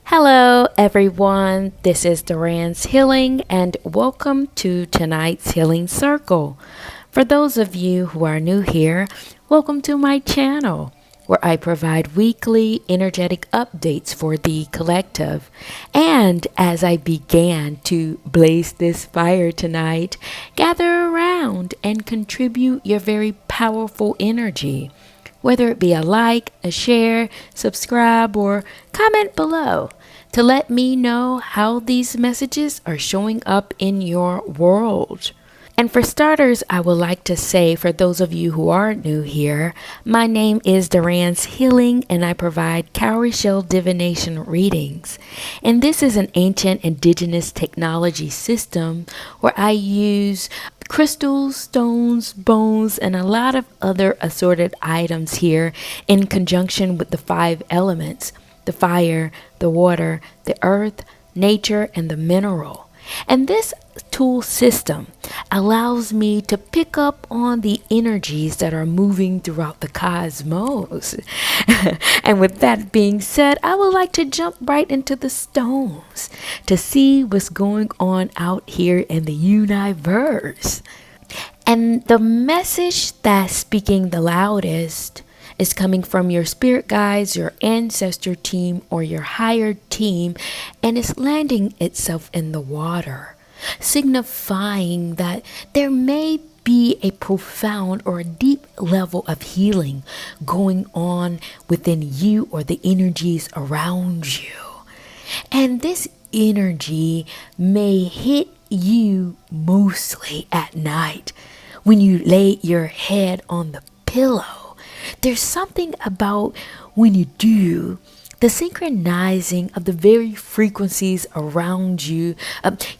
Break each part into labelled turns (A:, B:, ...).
A: Hello, everyone. This is Duran's Healing, and welcome to tonight's Healing Circle. For those of you who are new here, welcome to my channel, where I provide weekly energetic updates for the collective. And as I began to blaze this fire tonight, gather around and contribute your very powerful energy. Whether it be a like, a share, subscribe, or comment below to let me know how these messages are showing up in your world. And for starters, I would like to say, for those of you who are new here, my name is Duran's Healing, and I provide cowrie shell divination readings. And this is an ancient indigenous technology system where I use crystals, stones, bones, and a lot of other assorted items here in conjunction with the 5 elements: the fire, the water, the earth, nature, and the mineral. And this tool system allows me to pick up on the energies that are moving throughout the cosmos. And with that being said, I would like to jump right into the stones to see what's going on out here in the universe. And the message that's speaking the loudest is coming from your spirit guides, your ancestor team, or your higher team, and it's landing itself in the water, signifying that there may be a profound or a deep level of healing going on within you or the energies around you. And this energy may hit you mostly at night when you lay your head on the pillow. There's something about when you do, the synchronizing of the very frequencies around you,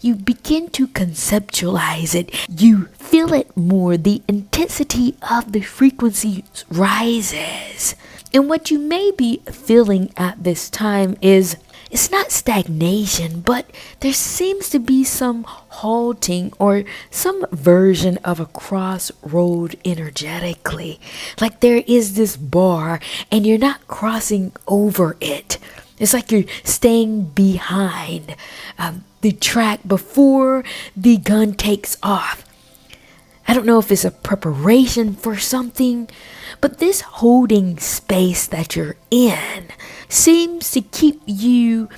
A: you begin to conceptualize it. You feel it more. The intensity of the frequency rises. And what you may be feeling at this time is, it's not stagnation, but there seems to be some halting or some version of a crossroad energetically. Like there is this bar and you're not crossing over it. It's like you're staying behind the track before the gun takes off. I don't know if it's a preparation for something, but this holding space that you're in seems to keep you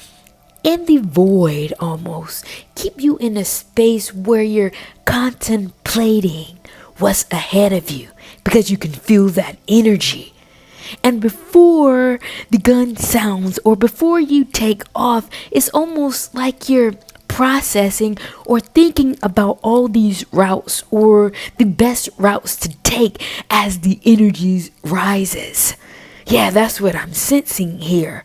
A: in the void almost. Keep you in a space where you're contemplating what's ahead of you because you can feel that energy. And before the gun sounds or before you take off, it's almost like you're processing or thinking about all these routes or the best routes to take as the energies rises. Yeah, that's what I'm sensing here.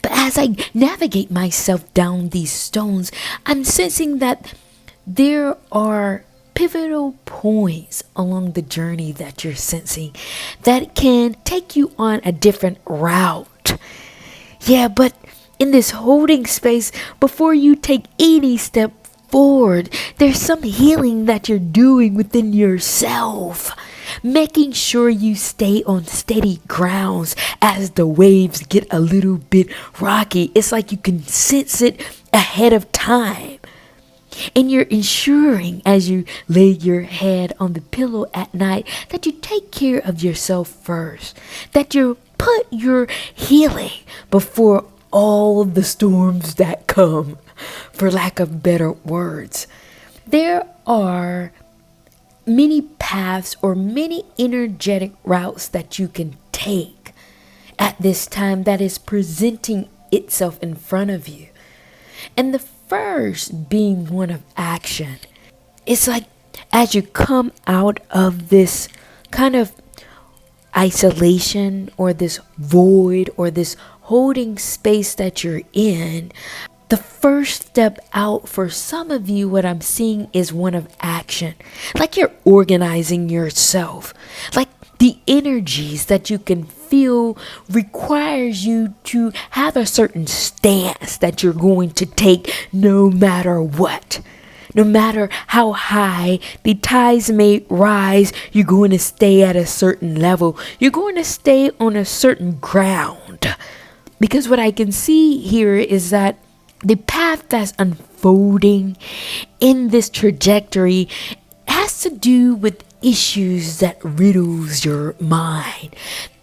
A: But as I navigate myself down these stones, I'm sensing that there are pivotal points along the journey that you're sensing that can take you on a different route. Yeah, but in this holding space, before you take any step forward, there's some healing that you're doing within yourself, making sure you stay on steady grounds as the waves get a little bit rocky. It's like you can sense it ahead of time. And you're ensuring as you lay your head on the pillow at night that you take care of yourself first, that you put your healing before all of the storms that come, for lack of better words. There are many paths or many energetic routes that you can take at this time that is presenting itself in front of you. And the first being one of action. It's like as you come out of this kind of isolation or this void or this holding space that you're in, the first step out for some of you, what I'm seeing is one of action. Like you're organizing yourself. Like the energies that you can feel requires you to have a certain stance that you're going to take no matter what. No matter how high the tides may rise, you're going to stay at a certain level. You're going to stay on a certain ground. Because what I can see here is that the path that's unfolding in this trajectory has to do with issues that riddles your mind.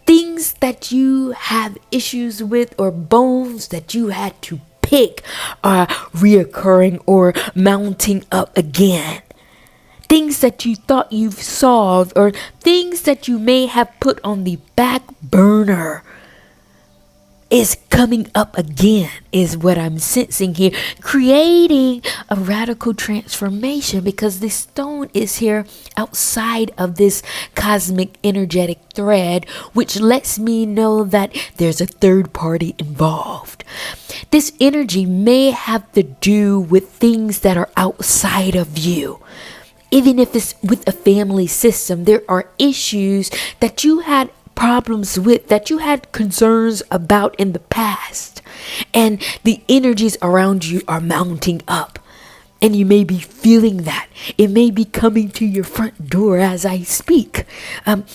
A: Things that you have issues with, or bones that you had to pick, are reoccurring or mounting up again. Things that you thought you've solved, or things that you may have put on the back burner, is coming up again, is what I'm sensing here, creating a radical transformation, because this stone is here outside of this cosmic energetic thread, which lets me know that there's a third party involved. This energy may have to do with things that are outside of you. Even if it's with a family system, there are issues that you had problems with, that you had concerns about in the past, and the energies around you are mounting up, and you may be feeling that. It may be coming to your front door as I speak.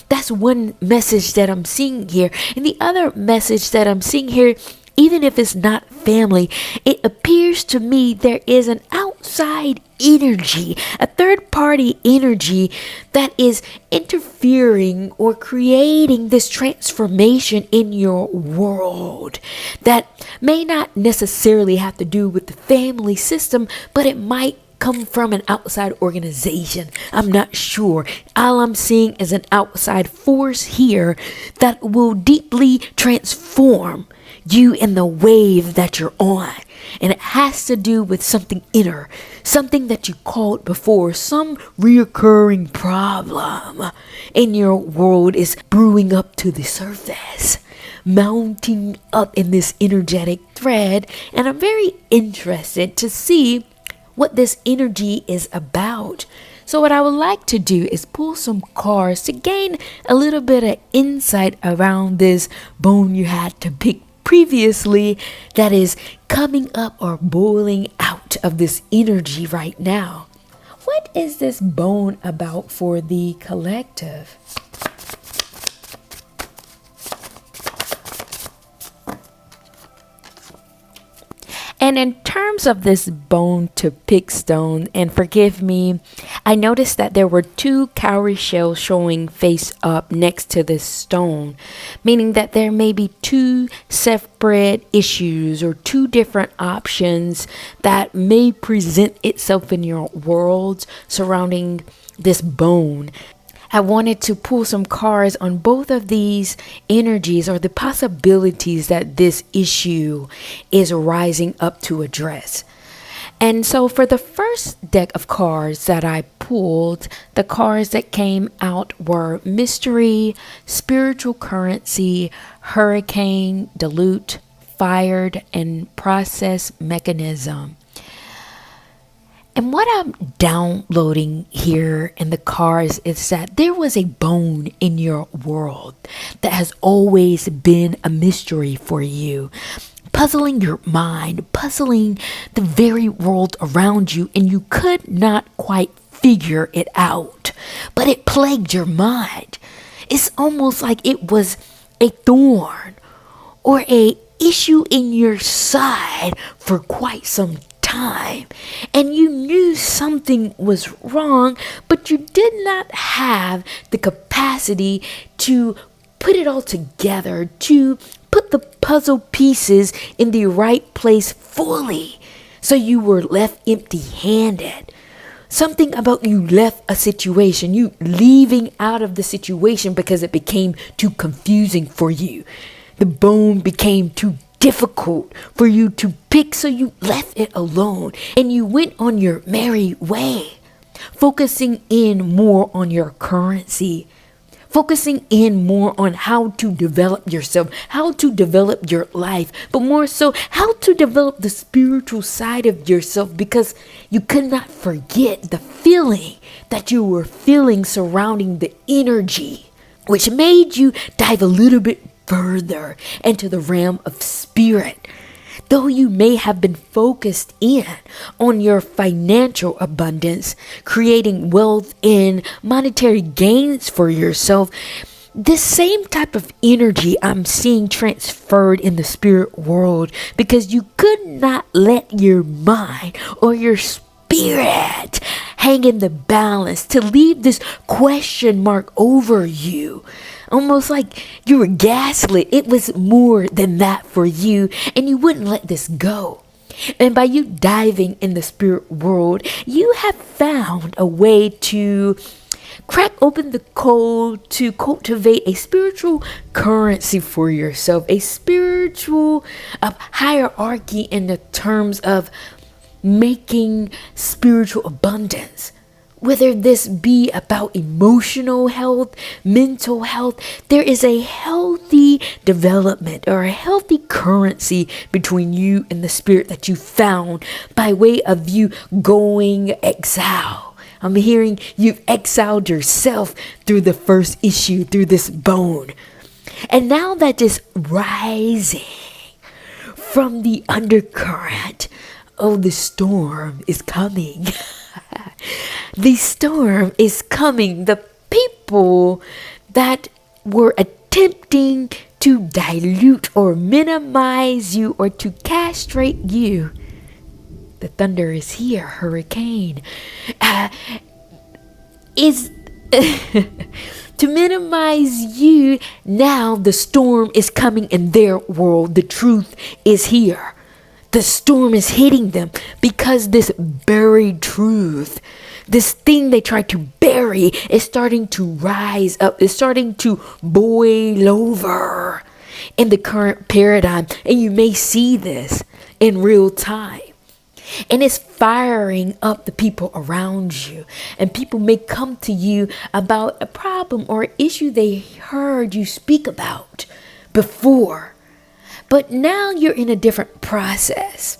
A: That's one message that I'm seeing here. And the other message that I'm seeing here, even if it's not family, it appears to me there is an outside energy, a third party energy that is interfering or creating this transformation in your world, that may not necessarily have to do with the family system, but it might come from an outside organization. I'm not sure. All I'm seeing is an outside force here that will deeply transform you in the wave that you're on. And it has to do with something inner, something that you called before, some reoccurring problem in your world is brewing up to the surface, mounting up in this energetic thread. And I'm very interested to see what this energy is about. So what I would like to do is pull some cards to gain a little bit of insight around this bone you had to pick previously that is coming up or boiling out of this energy right now. What is this bone about for the collective? And in terms of this bone to pick stone, and forgive me, I noticed that there were two cowrie shells showing face up next to this stone, meaning that there may be two separate issues or two different options that may present itself in your world surrounding this bone. I wanted to pull some cards on both of these energies, or the possibilities that this issue is rising up to address. And so for the first deck of cards that I pulled, the cards that came out were Mystery, Spiritual Currency, Hurricane, Dilute, Fired, and Process Mechanism. And what I'm downloading here in the cards is that there was a bone in your world that has always been a mystery for you, puzzling your mind, puzzling the very world around you, and you could not quite figure it out, but it plagued your mind. It's almost like it was a thorn or a issue in your side for quite some time, and you knew something was wrong, but you did not have the capacity to put it all together, to put the puzzle pieces in the right place fully. So you were left empty-handed. Something about you left a situation, you leaving out of the situation because it became too confusing for you. The bone became too difficult for you to pick, so you left it alone and you went on your merry way, focusing in more on your currency, focusing in more on how to develop yourself, how to develop your life, but more so how to develop the spiritual side of yourself, because you could not forget the feeling that you were feeling surrounding the energy, which made you dive a little bit further into the realm of spirit. Though you may have been focused in on your financial abundance, creating wealth and monetary gains for yourself, this same type of energy I'm seeing transferred in the spirit world, because you could not let your mind or your spirit hang in the balance to leave this question mark over you. Almost like you were gaslit. It was more than that for you, and you wouldn't let this go. And by you diving in the spirit world, you have found a way to crack open the code to cultivate a spiritual currency for yourself, a spiritual hierarchy in the terms of making spiritual abundance. Whether this be about emotional health, mental health, there is a healthy development or a healthy currency between you and the spirit that you found by way of you going exile. I'm hearing you've exiled yourself through the first issue, through this bone. And now that is rising from the undercurrent. Oh, the storm is coming. The storm is coming. The people that were attempting to dilute or minimize you or to castrate you. The thunder is here, hurricane. Is to minimize you. Now the storm is coming in their world. The truth is here. The storm is hitting them because this buried truth, this thing they tried to bury, is starting to rise up. It's starting to boil over in the current paradigm. And you may see this in real time. And it's firing up the people around you. And people may come to you about a problem or issue they heard you speak about before. But now you're in a different process.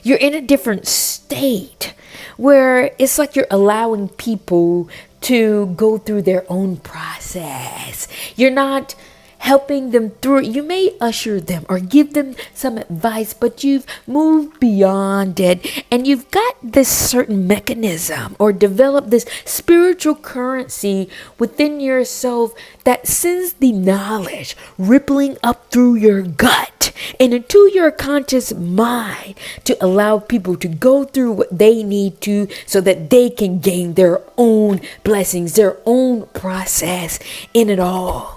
A: You're in a different state where it's like you're allowing people to go through their own process. You're not helping them through it. You may usher them or give them some advice, but you've moved beyond it, and you've got this certain mechanism or developed this spiritual currency within yourself that sends the knowledge rippling up through your gut and into your conscious mind to allow people to go through what they need to so that they can gain their own blessings, their own process in it all.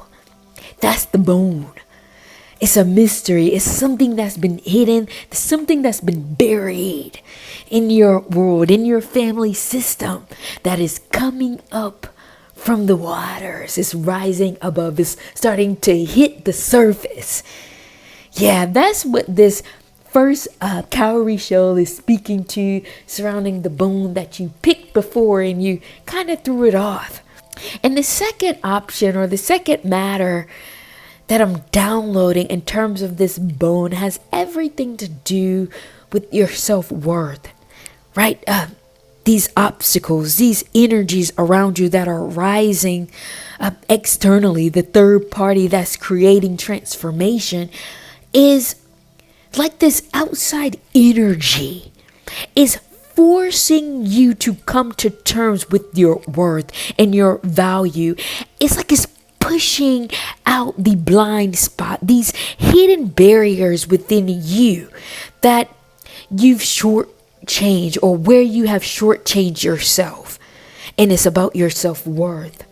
A: That's the bone. It's a mystery. It's something that's been hidden. It's something that's been buried in your world, in your family system, that is coming up from the waters. It's rising above. It's starting to hit the surface. Yeah, that's what this first cowrie shell is speaking to, surrounding the bone that you picked before and you kind of threw it off. And the second option, or the second matter that I'm downloading in terms of this bone, has everything to do with your self-worth, right? These obstacles, these energies around you that are rising externally, the third party that's creating transformation, is like this outside energy is forcing you to come to terms with your worth and your value. It's like it's pushing out the blind spot, these hidden barriers within you that you've shortchanged, or where you have shortchanged yourself. And it's about your self-worth.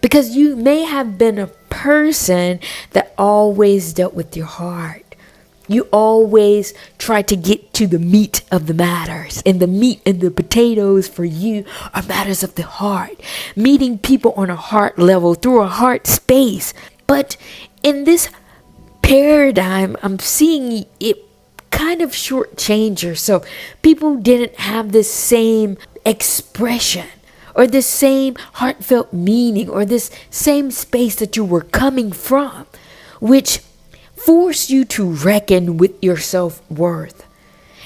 A: Because you may have been a person that always dealt with your heart. You always try to get to the meat of the matters. And the meat and the potatoes for you are matters of the heart. Meeting people on a heart level, through a heart space. But in this paradigm, I'm seeing it kind of shortchange yourself. People didn't have the same expression, or the same heartfelt meaning, or this same space that you were coming from, which force you to reckon with your self-worth.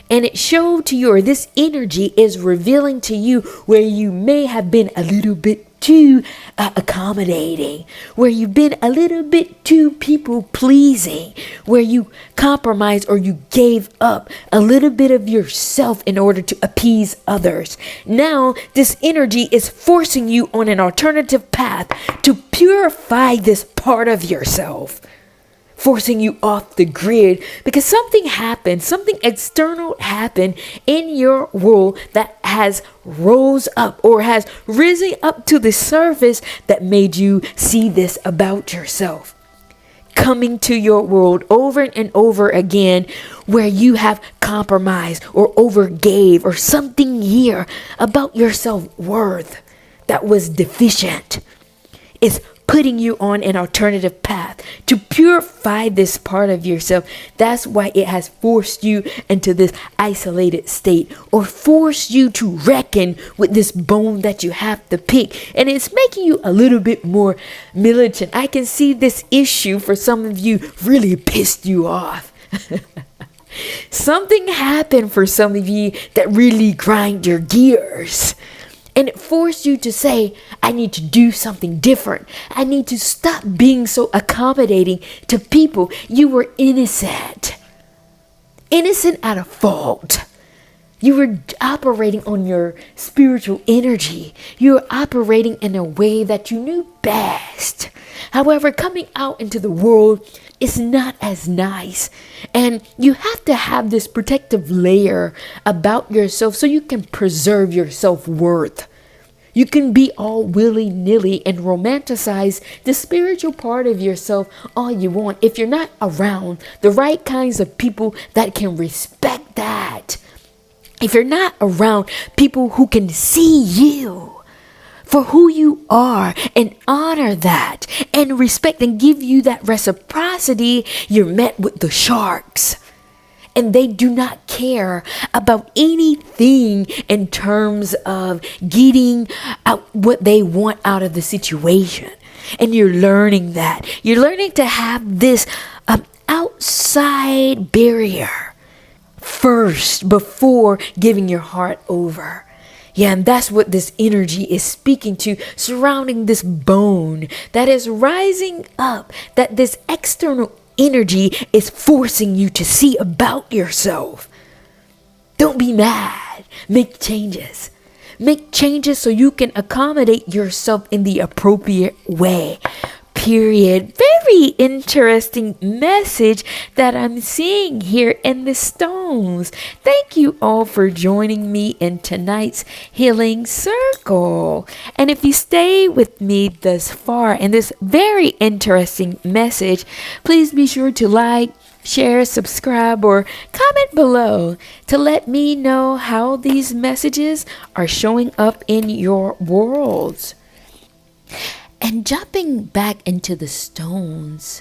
A: And it showed to you, or this energy is revealing to you where you may have been a little bit too accommodating, where you've been a little bit too people pleasing, where you compromised or you gave up a little bit of yourself in order to appease others. Now, this energy is forcing you on an alternative path to purify this part of yourself, forcing you off the grid because something happened, something external happened in your world that has rose up or has risen up to the surface that made you see this about yourself. Coming to your world over and over again where you have compromised or overgave or something here about your self-worth that was deficient is putting you on an alternative path to purify this part of yourself. That's why it has forced you into this isolated state or forced you to reckon with this bone that you have to pick. And it's making you a little bit more militant. I can see this issue for some of you really pissed you off. Something happened for some of you that really grind your gears. And it forced you to say, I need to do something different. I need to stop being so accommodating to people. You were innocent. Innocent out of fault. You were operating on your spiritual energy. You were operating in a way that you knew best. However, coming out into the world is not as nice. And you have to have this protective layer about yourself so you can preserve your self-worth. You can be all willy-nilly and romanticize the spiritual part of yourself all you want if you're not around the right kinds of people that can respect that. If you're not around people who can see you for who you are and honor that and respect and give you that reciprocity, you're met with the sharks. And they do not care about anything in terms of getting out what they want out of the situation. And you're learning that. You're learning to have this outside barrier first before giving your heart over. Yeah, and that's what this energy is speaking to, surrounding this bone that is rising up, that this external energy is forcing you to see about yourself. Don't be mad. Make changes. Make changes so you can accommodate yourself in the appropriate way. Period. Very interesting message that I'm seeing here in the stones. Thank you all for joining me in tonight's healing circle. And if you stay with me thus far in this very interesting message, please be sure to like, share, subscribe, or comment below to let me know how these messages are showing up in your worlds. And jumping back into the stones,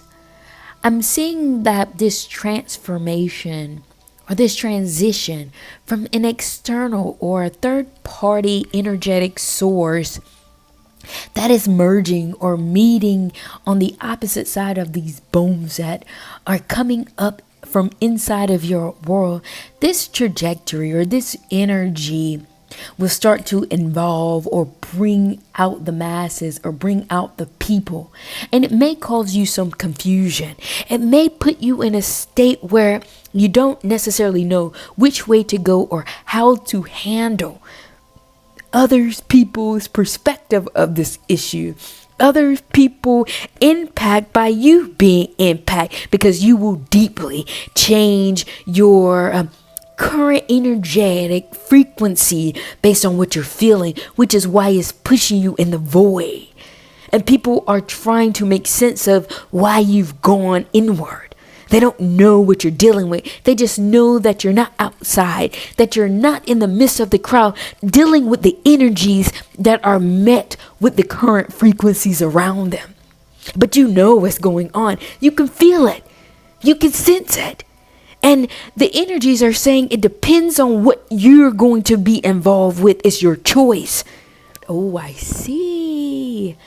A: I'm seeing that this transformation or this transition from an external or a third-party energetic source that is merging or meeting on the opposite side of these bones that are coming up from inside of your world, this trajectory or this energy will start to involve or bring out the masses or bring out the people. And it may cause you some confusion. It may put you in a state where you don't necessarily know which way to go or how to handle others people's perspective of this issue. Other people impact by you being impacted, because you will deeply change your current energetic frequency based on what you're feeling, which is why it's pushing you in the void. And people are trying to make sense of why you've gone inward. They don't know what you're dealing with. They just know that you're not outside, that you're not in the midst of the crowd dealing with the energies that are met with the current frequencies around them. But you know what's going on. You can feel it. You can sense it. And the energies are saying it depends on what you're going to be involved with. It's your choice. Oh, I see.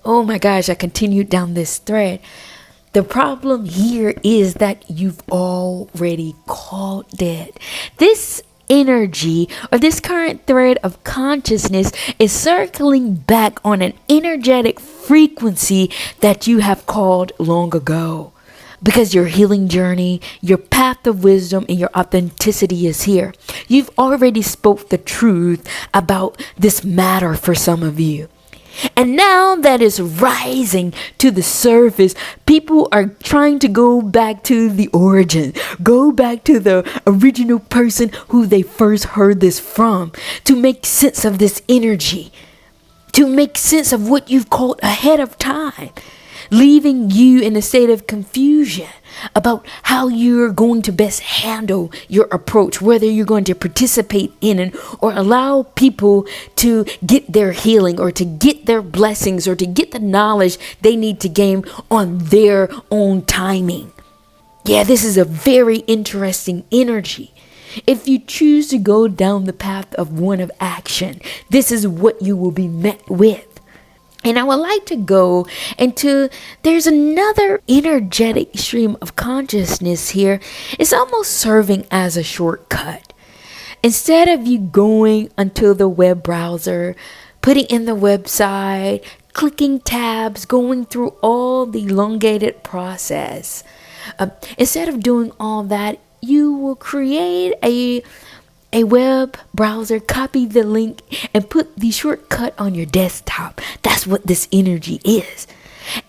A: Oh my gosh, I continued down this thread. The problem here is that you've already called it. This energy or this current thread of consciousness is circling back on an energetic frequency that you have called long ago. Because your healing journey, your path of wisdom, and your authenticity is here. You've already spoke the truth about this matter for some of you. And now that is rising to the surface, people are trying to go back to the origin, go back to the original person who they first heard this from, to make sense of this energy, to make sense of what you've called ahead of time, leaving you in a state of confusion about how you're going to best handle your approach, whether you're going to participate in it or allow people to get their healing or to get their blessings or to get the knowledge they need to gain on their own timing. Yeah, this is a very interesting energy. If you choose to go down the path of one of action, this is what you will be met with. And I would like to go into, there's another energetic stream of consciousness here. It's almost serving as a shortcut. Instead of you going onto the web browser, putting in the website, clicking tabs, going through all the elongated process, instead of doing all that, you will create a web browser, copy the link, and put the shortcut on your desktop. That's what this energy is.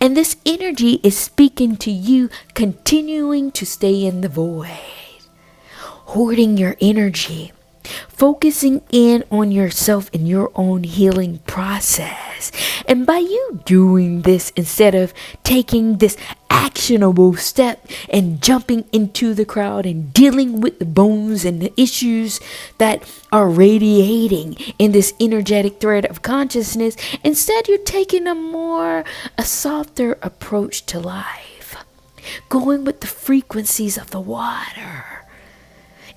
A: And this energy is speaking to you, continuing to stay in the void, hoarding your energy, focusing in on yourself and your own healing process. And by you doing this, instead of taking this actionable step and jumping into the crowd and dealing with the bones and the issues that are radiating in this energetic thread of consciousness, instead you're taking a softer approach to life, going with the frequencies of the water,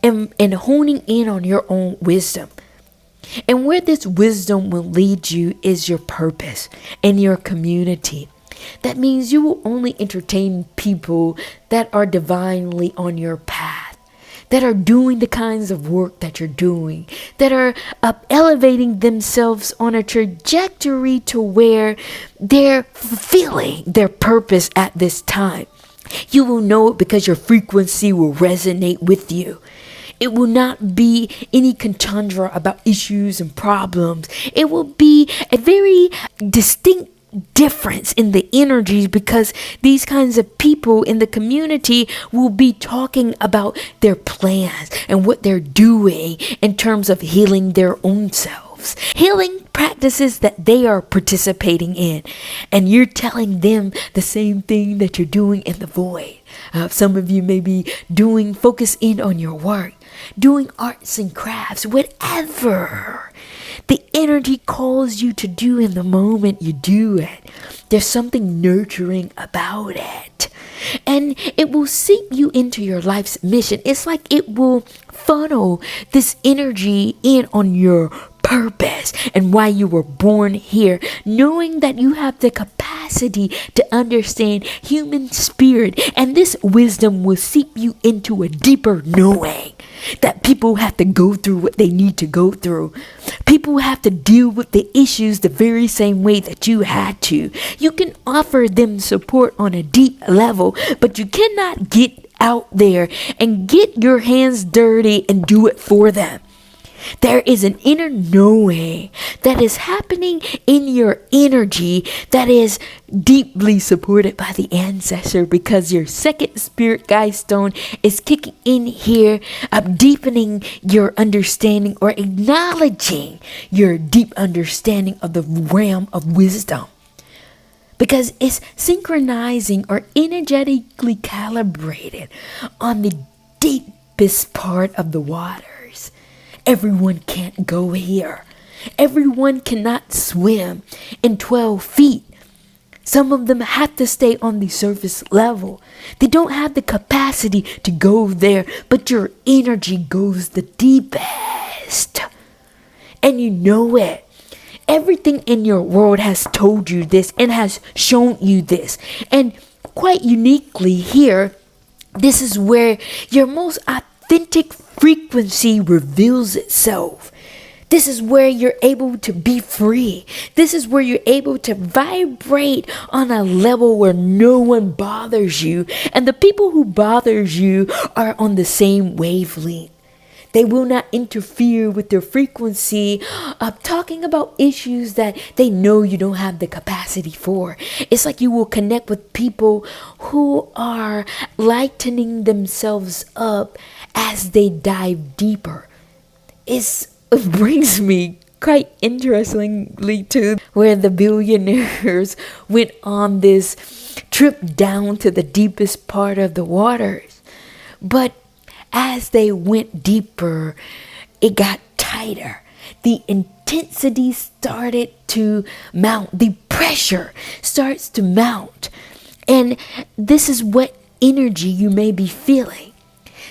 A: and honing in on your own wisdom. And where this wisdom will lead you is your purpose and your community. That means you will only entertain people that are divinely on your path, that are doing the kinds of work that you're doing, that are elevating themselves on a trajectory to where they're fulfilling their purpose at this time. You will know it because your frequency will resonate with you. It will not be any conundrum about issues and problems. It will be a very distinct difference in the energies, because these kinds of people in the community will be talking about their plans and what they're doing in terms of healing their own selves, healing practices that they are participating in, and you're telling them the same thing that you're doing in the void. Some of you may be focus in on your work, doing arts and crafts, whatever the energy calls you to do in the moment you do it. There's something nurturing about it. And it will seep you into your life's mission. It's like it will funnel this energy in on your purpose and why you were born here, knowing that you have the capacity to understand human spirit, and this wisdom will seep you into a deeper knowing that people have to go through what they need to go through. People have to deal with the issues the very same way that you had to. You can offer them support on a deep level, but you cannot get out there and get your hands dirty and do it for them. There is an inner knowing that is happening in your energy that is deeply supported by the ancestor, because your second spirit guide stone is kicking in here, deepening your understanding or acknowledging your deep understanding of the realm of wisdom. Because it's synchronizing or energetically calibrated on the deepest part of the waters. Everyone can't go here. Everyone cannot swim in 12 feet. Some of them have to stay on the surface level. They don't have the capacity to go there, but your energy goes the deepest. And you know it. Everything in your world has told you this and has shown you this. And quite uniquely here, this is where your most authentic frequency reveals itself. This is where you're able to be free. This is where you're able to vibrate on a level where no one bothers you. And the people who bothers you are on the same wavelength. They will not interfere with your frequency of talking about issues that they know you don't have the capacity for. It's like you will connect with people who are lightening themselves up as they dive deeper. It brings me quite interestingly to where the billionaires went on this trip down to the deepest part of the waters. But as they went deeper, it got tighter. The intensity started to mount. The pressure starts to mount. And this is what energy you may be feeling.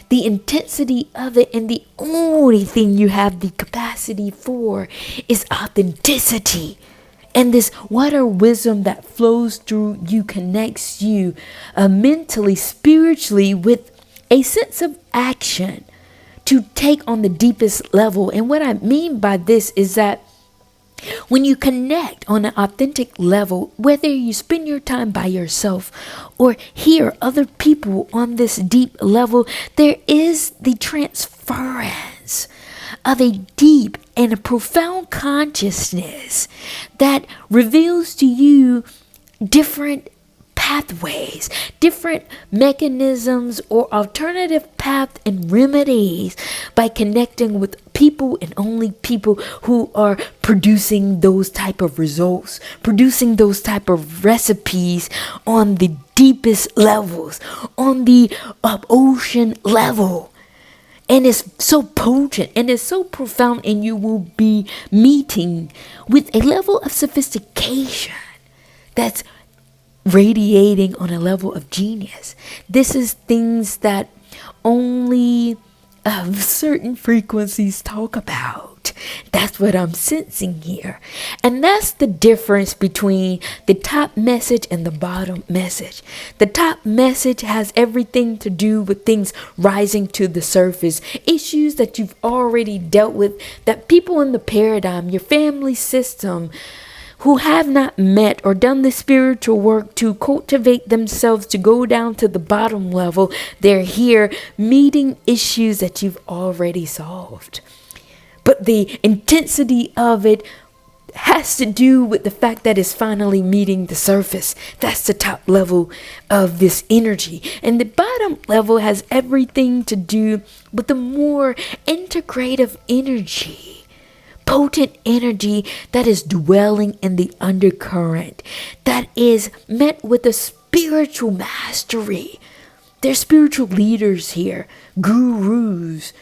A: The intensity of it, and the only thing you have the capacity for is authenticity. And this water wisdom that flows through you connects you mentally, spiritually, with a sense of action to take on the deepest level. And what I mean by this is that when you connect on an authentic level, whether you spend your time by yourself or hear other people on this deep level, there is the transference of a deep and a profound consciousness that reveals to you different pathways, different mechanisms, or alternative paths and remedies by connecting with people, and only people who are producing those type of results, producing those type of recipes on the deepest levels, on the ocean level. And it's so potent and it's so profound, and you will be meeting with a level of sophistication that's radiating on a level of genius. This is things that only certain frequencies talk about. That's what I'm sensing here. And that's the difference between the top message and the bottom message. The top message has everything to do with things rising to the surface, issues that you've already dealt with, that people in the paradigm, your family system, who have not met or done the spiritual work to cultivate themselves to go down to the bottom level, they're here meeting issues that you've already solved. But the intensity of it has to do with the fact that it's finally meeting the surface. That's the top level of this energy. And the bottom level has everything to do with the more integrative energy. Potent energy that is dwelling in the undercurrent, that is met with a spiritual mastery. There's spiritual leaders here, gurus,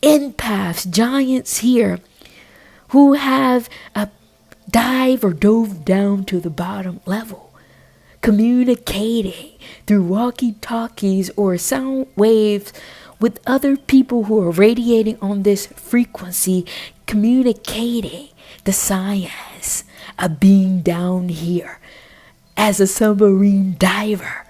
A: empaths, giants here who have dove down to the bottom level, communicating through walkie-talkies or sound waves with other people who are radiating on this frequency, communicating the science of being down here as a submarine diver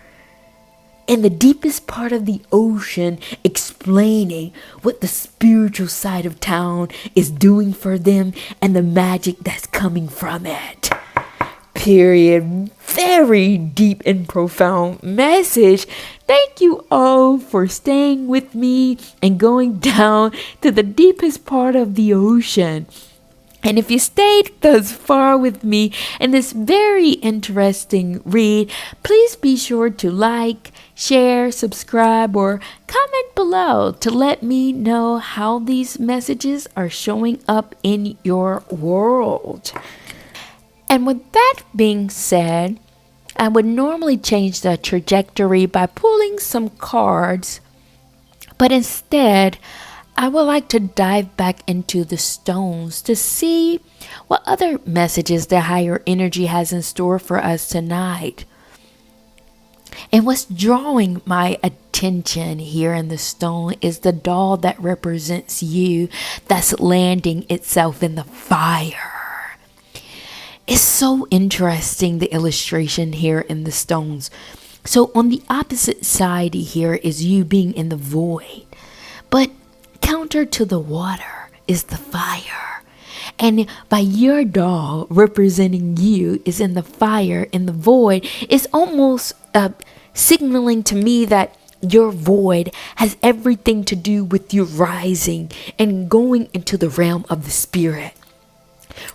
A: in the deepest part of the ocean, explaining what the spiritual side of town is doing for them and the magic that's coming from it. Period. Very deep and profound message. Thank you all for staying with me and going down to the deepest part of the ocean. And if you stayed thus far with me in this very interesting read, please be sure to like, share, subscribe, or comment below to let me know how these messages are showing up in your world. And with that being said, I would normally change the trajectory by pulling some cards, but instead, I would like to dive back into the stones to see what other messages the higher energy has in store for us tonight. And what's drawing my attention here in the stone is the doll that represents you that's landing itself in the fire. It's so interesting, the illustration here in the stones. So on the opposite side here is you being in the void. But counter to the water is the fire. And by your doll representing you is in the fire, in the void, it's almost signaling to me that your void has everything to do with you rising and going into the realm of the spirit.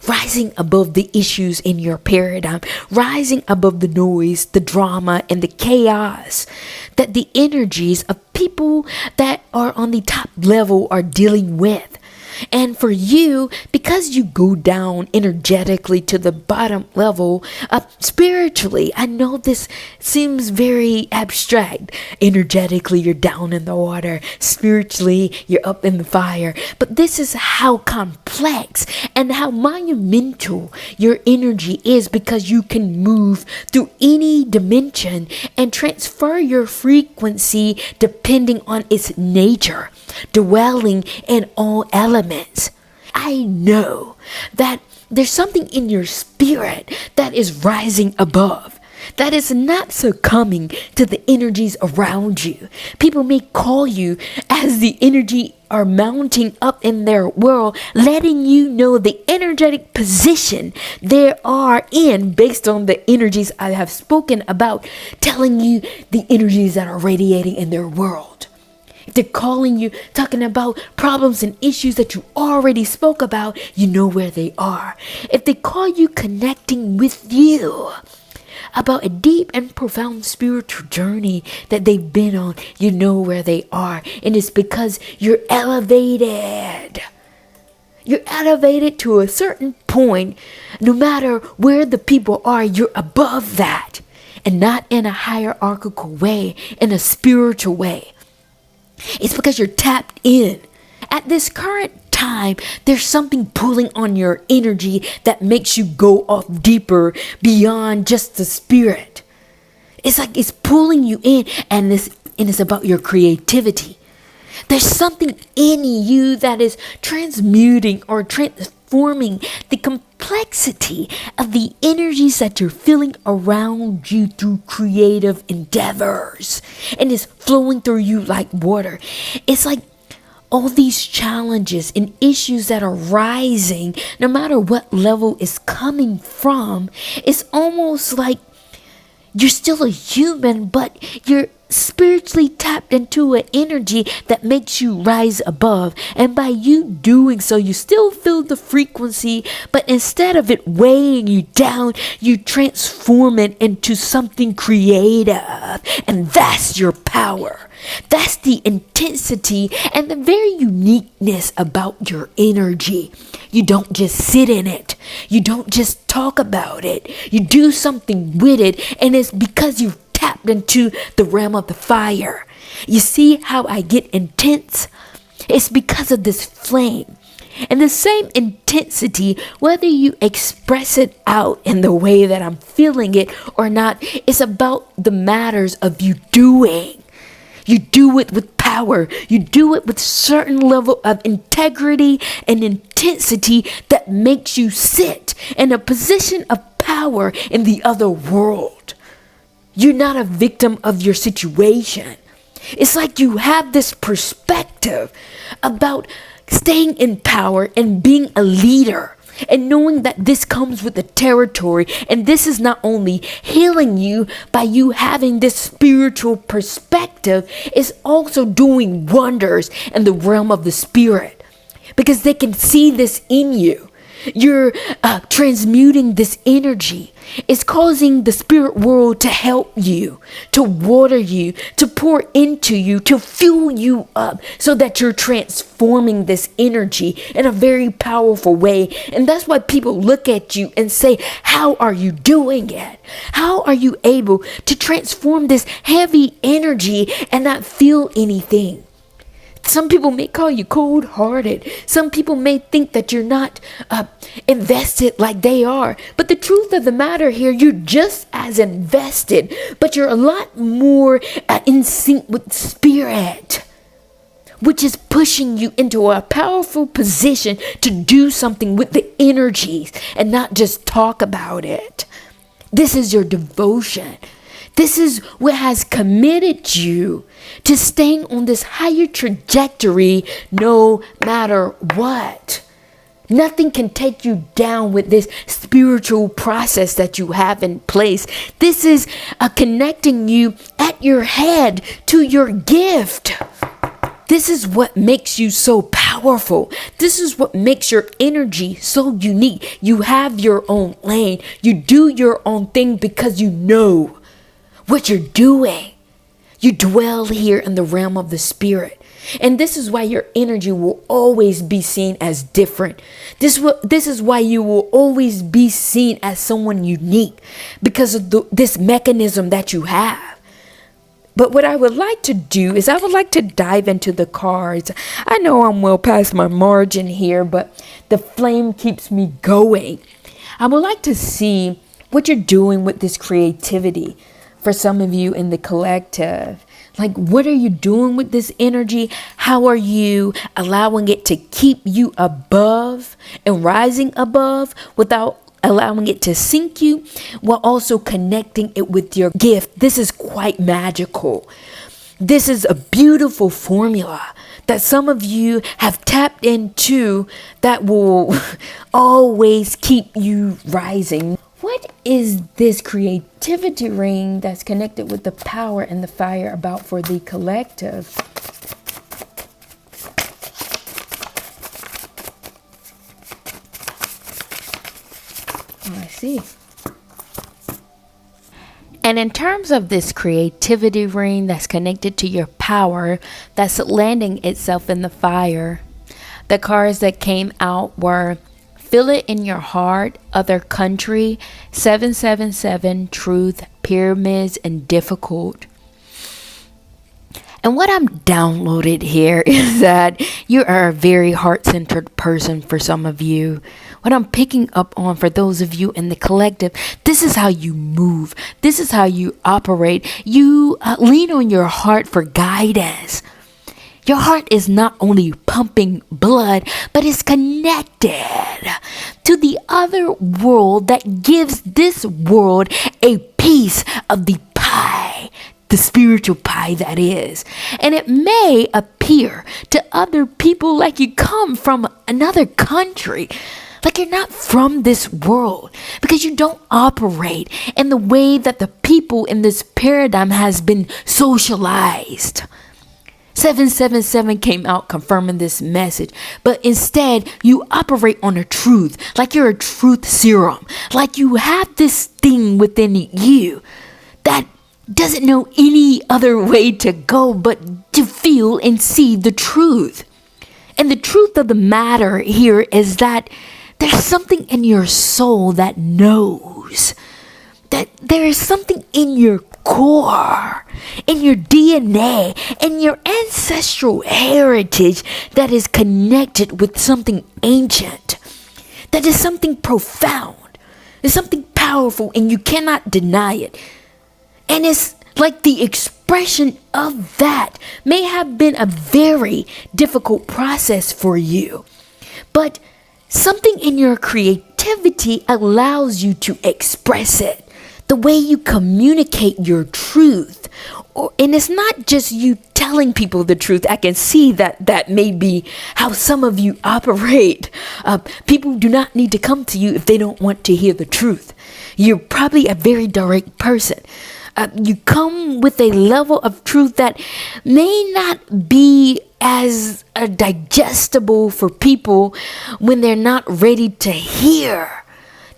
A: Rising above the issues in your paradigm, rising above the noise, the drama, and the chaos that the energies of people that are on the top level are dealing with. And for you, because you go down energetically to the bottom level, spiritually, I know this seems very abstract. Energetically, you're down in the water. Spiritually, you're up in the fire. But this is how complex and how monumental your energy is, because you can move through any dimension and transfer your frequency depending on its nature, dwelling in all elements. I know that there's something in your spirit that is rising above, that is not succumbing to the energies around you. People may call you as the energy are mounting up in their world, letting you know the energetic position they are in based on the energies I have spoken about, telling you the energies that are radiating in their world. If they're calling you, talking about problems and issues that you already spoke about, you know where they are. If they call you connecting with you about a deep and profound spiritual journey that they've been on, you know where they are. And it's because you're elevated. You're elevated to a certain point. No matter where the people are, you're above that. And not in a hierarchical way, in a spiritual way. It's because you're tapped in. At this current time, there's something pulling on your energy that makes you go off deeper beyond just the spirit. It's like it's pulling you in, and it's about your creativity. There's something in you that is transmuting or transforming the complexity of the energies that you're feeling around you through creative endeavors, and it's flowing through you like water. It's like all these challenges and issues that are rising, no matter what level it's coming from, it's almost like you're still a human, but you're spiritually tapped into an energy that makes you rise above. And by you doing so, you still feel the frequency, but instead of it weighing you down, you transform it into something creative. And that's your power. That's the intensity and the very uniqueness about your energy. You don't just sit in it. You don't just talk about it. You do something with it, and it's because you've tapped into the realm of the fire. You see how I get intense? It's because of this flame. And the same intensity, whether you express it out in the way that I'm feeling it or not, it's about the matters of you doing. You do it with power. You do it with certain level of integrity and intensity that makes you sit in a position of power in the other world. You're not a victim of your situation. It's like you have this perspective about staying in power and being a leader, and knowing that this comes with the territory. And this is not only healing you by you having this spiritual perspective, it's also doing wonders in the realm of the spirit, because they can see this in you. You're transmuting this energy. It's causing the spirit world to help you, to water you, to pour into you, to fuel you up, so that you're transforming this energy in a very powerful way. And that's why people look at you and say, how are you doing it? How are you able to transform this heavy energy and not feel anything? Some people may call you cold-hearted. Some people may think that you're not invested like they are. But the truth of the matter here, you're just as invested, but you're a lot more in sync with spirit, which is pushing you into a powerful position to do something with the energies and not just talk about it. This is your devotion. This is what has committed you to staying on this higher trajectory no matter what. Nothing can take you down with this spiritual process that you have in place. This is connecting you at your head to your gift. This is what makes you so powerful. This is what makes your energy so unique. You have your own lane. You do your own thing because you know what you're doing. You dwell here in the realm of the spirit. And this is why your energy will always be seen as different. This is why you will always be seen as someone unique, because of this mechanism that you have. But what I would like to do is I would like to dive into the cards. I know I'm well past my margin here, but the flame keeps me going. I would like to see what you're doing with this creativity for some of you in the collective. Like, what are you doing with this energy? How are you allowing it to keep you above and rising above without allowing it to sink you, while also connecting it with your gift? This is quite magical. This is a beautiful formula that some of you have tapped into that will always keep you rising. What is this creativity ring that's connected with the power and the fire about for the collective? I see. And in terms of this creativity ring that's connected to your power, that's landing itself in the fire, the cards that came out were Feel It in Your Heart, Other Country, 777, Truth, Pyramids, and Difficult. And what I'm downloaded here is that you are a very heart-centered person for some of you. What I'm picking up on for those of you in the collective, this is how you move. This is how you operate. You lean on your heart for guidance. Your heart is not only pumping blood, but it's connected to the other world that gives this world a piece of the pie. The spiritual pie that is. And it may appear to other people like you come from another country, like you're not from this world, because you don't operate in the way that the people in this paradigm has been socialized. 777 came out confirming this message, but instead you operate on a truth, like you're a truth serum, like you have this thing within you that doesn't know any other way to go but to feel and see the truth. And the truth of the matter here is that there's something in your soul that knows that there is something in your core, in your DNA, in your ancestral heritage that is connected with something ancient, that is something profound, is something powerful, and you cannot deny it. And it's like the expression of that may have been a very difficult process for you. But something in your creativity allows you to express it. The way you communicate your truth. And it's not just you telling people the truth. I can see that may be how some of you operate. People do not need to come to you if they don't want to hear the truth. You're probably a very direct person. You come with a level of truth that may not be as digestible for people when they're not ready to hear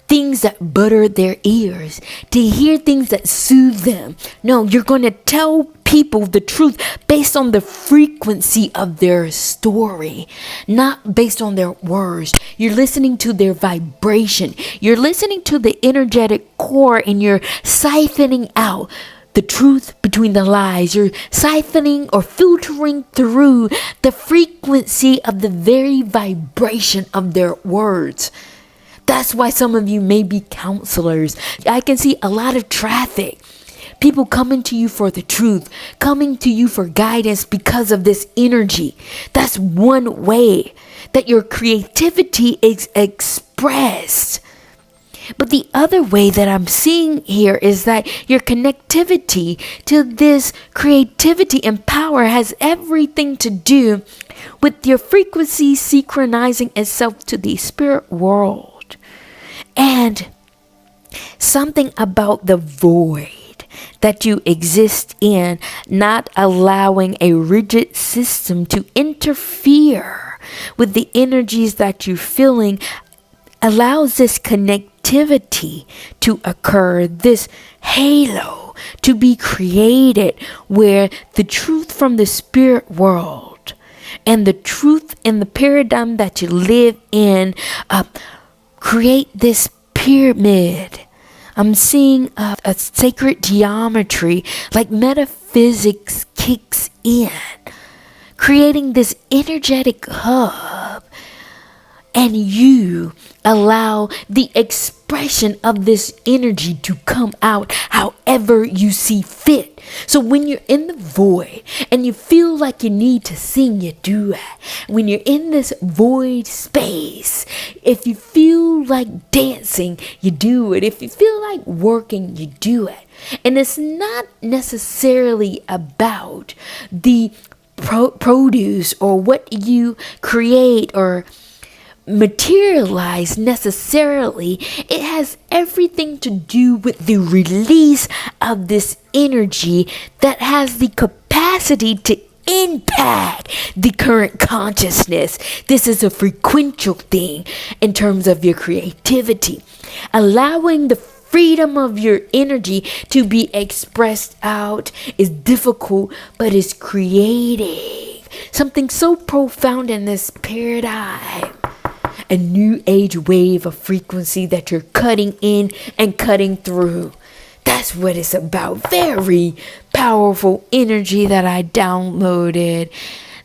A: things that butter their ears, to hear things that soothe them. No, you're going to tell people the truth based on the frequency of their story, not based on their words. You're listening to their vibration. You're listening to the energetic core, and you're siphoning out the truth between the lies. You're siphoning or filtering through the frequency of the very vibration of their words. That's why some of you may be counselors. I can see a lot of traffic. People coming to you for the truth, coming to you for guidance because of this energy. That's one way that your creativity is expressed. But the other way that I'm seeing here is that your connectivity to this creativity and power has everything to do with your frequency synchronizing itself to the spirit world. And something about the void that you exist in, not allowing a rigid system to interfere with the energies that you're feeling, allows this connectivity to occur, this halo to be created, where the truth from the spirit world and the truth in the paradigm that you live in create this pyramid. I'm seeing a sacred geometry, like metaphysics kicks in, creating this energetic hub. And you allow the expression of this energy to come out however you see fit. So when you're in the void and you feel like you need to sing, you do it. When you're in this void space, if you feel like dancing, you do it. If you feel like working, you do it. And it's not necessarily about the produce or what you create or materialize necessarily. It has everything to do with the release of this energy that has the capacity to impact the current consciousness. This is a frequential thing in terms of your creativity, allowing the freedom of your energy to be expressed out is difficult, but it's creating something so profound in this paradigm. A new age wave of frequency that you're cutting in and cutting through. That's what it's about. Very powerful energy that I downloaded.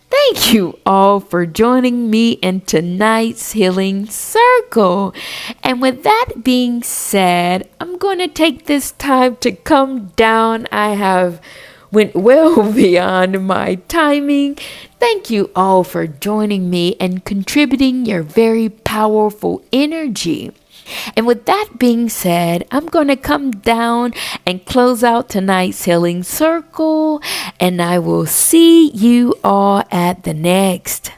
A: Thank you all for joining me in tonight's healing circle. And with that being said, I'm going to take this time to come down. I have went well beyond my timing. Thank you all for joining me and contributing your very powerful energy. And with that being said, I'm going to come down and close out tonight's healing circle, and I will see you all at the next.